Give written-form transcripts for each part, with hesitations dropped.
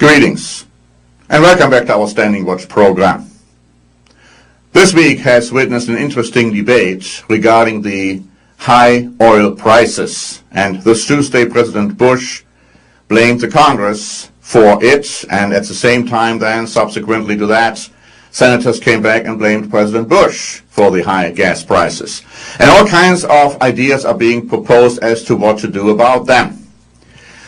Greetings, and welcome back to our Standing Watch program. This week has witnessed an interesting debate regarding the high oil prices, and this Tuesday President Bush blamed the Congress for it, and at the same time then, subsequently to that, senators came back and blamed President Bush for the high gas prices. And all kinds of ideas are being proposed as to what to do about them.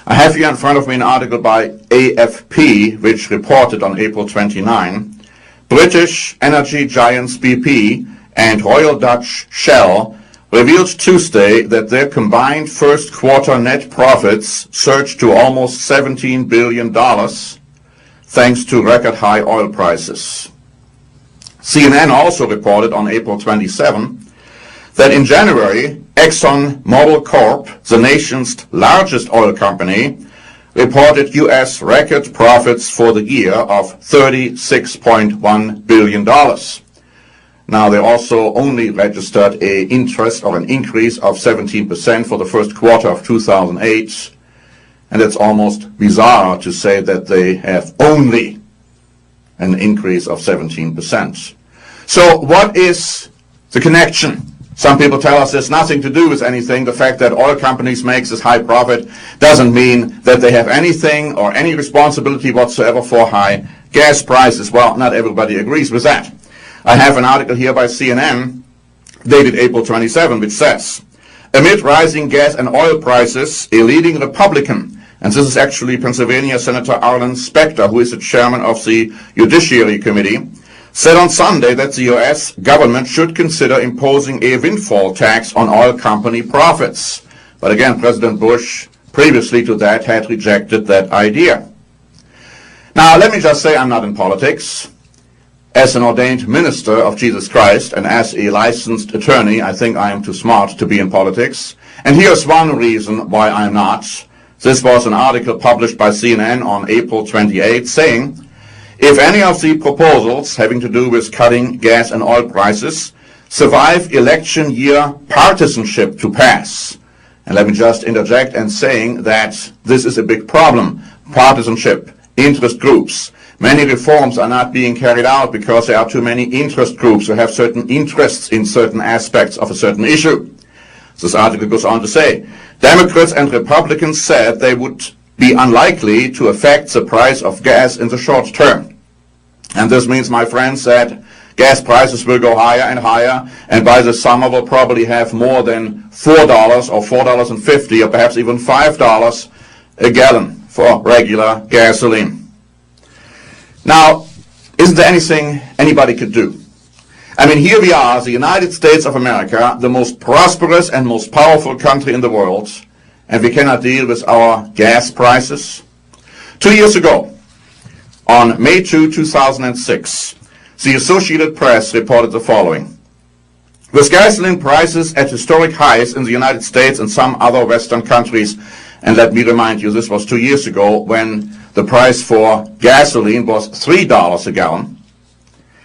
I have here in front of me an article by AFP, which reported on April 29, British energy giants BP and Royal Dutch Shell revealed Tuesday that their combined first quarter net profits surged to almost $17 billion thanks to record high oil prices. CNN also reported on April 27 that in January, ExxonMobil Corp, the nation's largest oil company, reported U.S. record profits for the year of $36.1 billion. Now, they also only registered an increase of 17% for the first quarter of 2008, and it's almost bizarre to say that they have only an increase of 17%. So what is the connection? Some people tell us there's nothing to do with anything. The fact that oil companies make this high profit doesn't mean that they have anything or any responsibility whatsoever for high gas prices. Well, not everybody agrees with that. I have an article here by CNN dated April 27, which says, amid rising gas and oil prices, a leading Republican, and this is actually Pennsylvania Senator Arlen Specter, who is the chairman of the Judiciary Committee, said on Sunday that the U.S. government should consider imposing a windfall tax on oil company profits. But again, President Bush, previously to that, had rejected that idea. Now, let me just say I'm not in politics. As an ordained minister of Jesus Christ and as a licensed attorney, I think I am too smart to be in politics. And here's one reason why I'm not. This was an article published by CNN on April 28 saying, if any of the proposals having to do with cutting gas and oil prices survive election year partisanship to pass, and let me just interject and saying that this is a big problem, partisanship, interest groups. Many reforms are not being carried out because there are too many interest groups who have certain interests in certain aspects of a certain issue. This article goes on to say, Democrats and Republicans said they would be unlikely to affect the price of gas in the short term. And this means, my friends, that gas prices will go higher and higher, and by the summer we'll probably have more than $4 or $4.50 or perhaps even $5 a gallon for regular gasoline. Now, isn't there anything anybody could do? I mean, here we are, the United States of America, the most prosperous and most powerful country in the world, and we cannot deal with our gas prices. 2 years ago, on May 2, 2006, the Associated Press reported the following. With gasoline prices at historic highs in the United States and some other Western countries, and let me remind you, this was 2 years ago when the price for gasoline was $3 a gallon.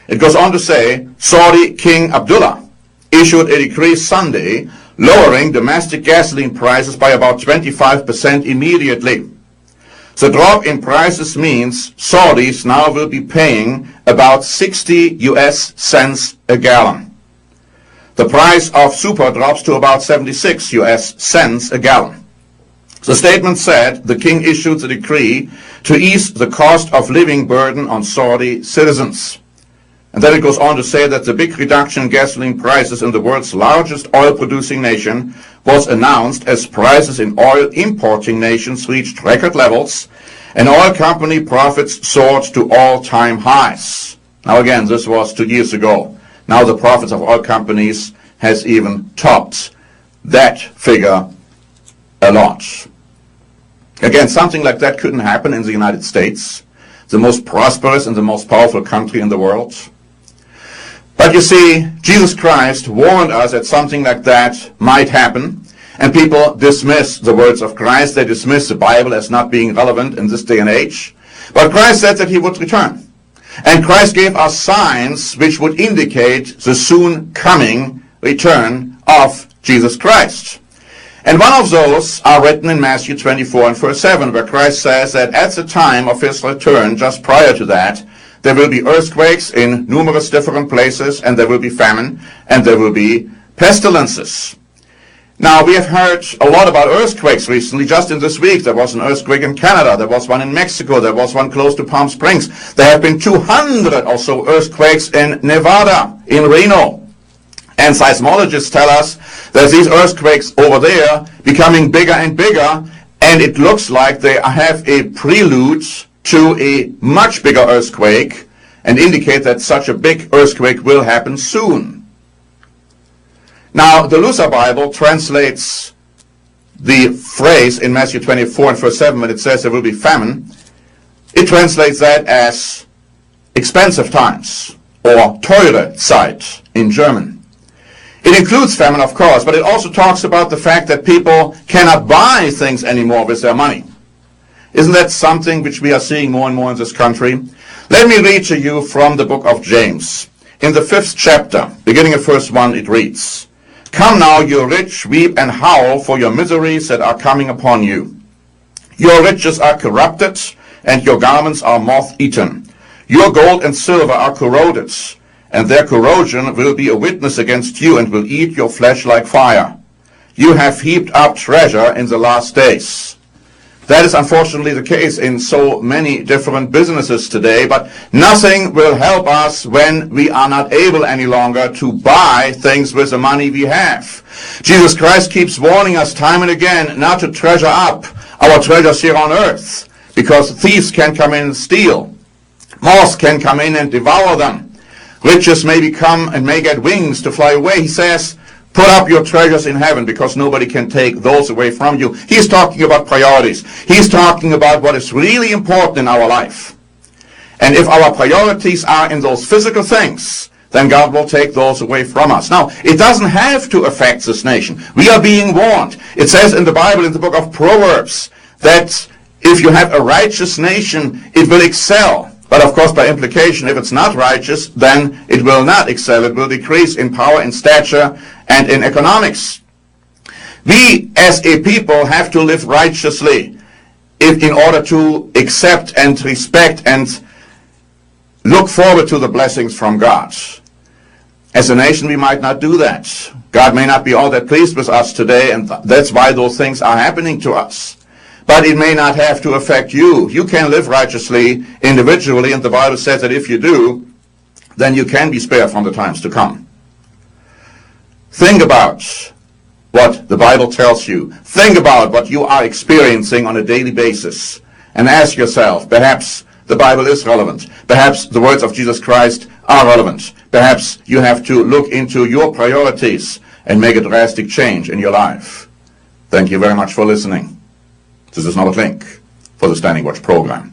It goes on to say, Saudi King Abdullah issued a decree Sunday lowering domestic gasoline prices by about 25% immediately. The drop in prices means Saudis now will be paying about 60 US cents a gallon. The price of super drops to about 76 US cents a gallon. The statement said the king issued the decree to ease the cost of living burden on Saudi citizens. And then it goes on to say that the big reduction in gasoline prices in the world's largest oil-producing nation was announced as prices in oil importing nations reached record levels and oil company profits soared to all-time highs. Now again, this was 2 years ago. Now the profits of oil companies has even topped that figure a lot. Again, something like that couldn't happen in the United States, the most prosperous and the most powerful country in the world. But you see, Jesus Christ warned us that something like that might happen, and people dismiss the words of Christ. They dismiss the Bible as not being relevant in this day and age. But Christ said that he would return. And Christ gave us signs which would indicate the soon coming return of Jesus Christ. And one of those are written in Matthew 24 and verse 7, where Christ says that at the time of his return, just prior to that, there will be earthquakes in numerous different places, and there will be famine, and there will be pestilences. Now, we have heard a lot about earthquakes recently. Just in this week, there was an earthquake in Canada. There was one in Mexico. There was one close to Palm Springs. There have been 200 or so earthquakes in Nevada, in Reno. And seismologists tell us that these earthquakes over there becoming bigger and bigger, and it looks like they have a prelude to a much bigger earthquake, and indicate that such a big earthquake will happen soon. Now, the Luther Bible translates the phrase in Matthew 24 and verse 7 when it says there will be famine. It translates that as expensive times, or teure Zeit in German. It includes famine, of course, but it also talks about the fact that people cannot buy things anymore with their money. Isn't that something which we are seeing more and more in this country? Let me read to you from the book of James. In the 5th chapter, beginning at verse 1, it reads, "Come now, you rich, weep and howl for your miseries that are coming upon you. Your riches are corrupted, and your garments are moth-eaten. Your gold and silver are corroded, and their corrosion will be a witness against you and will eat your flesh like fire. You have heaped up treasure in the last days." That is unfortunately the case in so many different businesses today, but nothing will help us when we are not able any longer to buy things with the money we have. Jesus Christ keeps warning us time and again not to treasure up our treasures here on earth, because thieves can come in and steal. Moths can come in and devour them. Riches may become and may get wings to fly away. He says, put up your treasures in heaven, because nobody can take those away from you. He's talking about priorities. He's talking about what is really important in our life. And if our priorities are in those physical things, then God will take those away from us. Now, it doesn't have to affect this nation. We are being warned. It says in the Bible, in the book of Proverbs, that if you have a righteous nation, it will excel. But of course, by implication, if it's not righteous, then it will not excel. It will decrease in power, in stature, and in economics. We, as a people, have to live righteously in order to accept and respect and look forward to the blessings from God. As a nation, we might not do that. God may not be all that pleased with us today, and that's why those things are happening to us. But it may not have to affect you. You can live righteously individually, and the Bible says that if you do, then you can be spared from the times to come. Think about what the Bible tells you. Think about what you are experiencing on a daily basis, and ask yourself, perhaps the Bible is relevant. Perhaps the words of Jesus Christ are relevant. Perhaps you have to look into your priorities and make a drastic change in your life. Thank you very much for listening. This is Norbert Link for the Standing Watch program.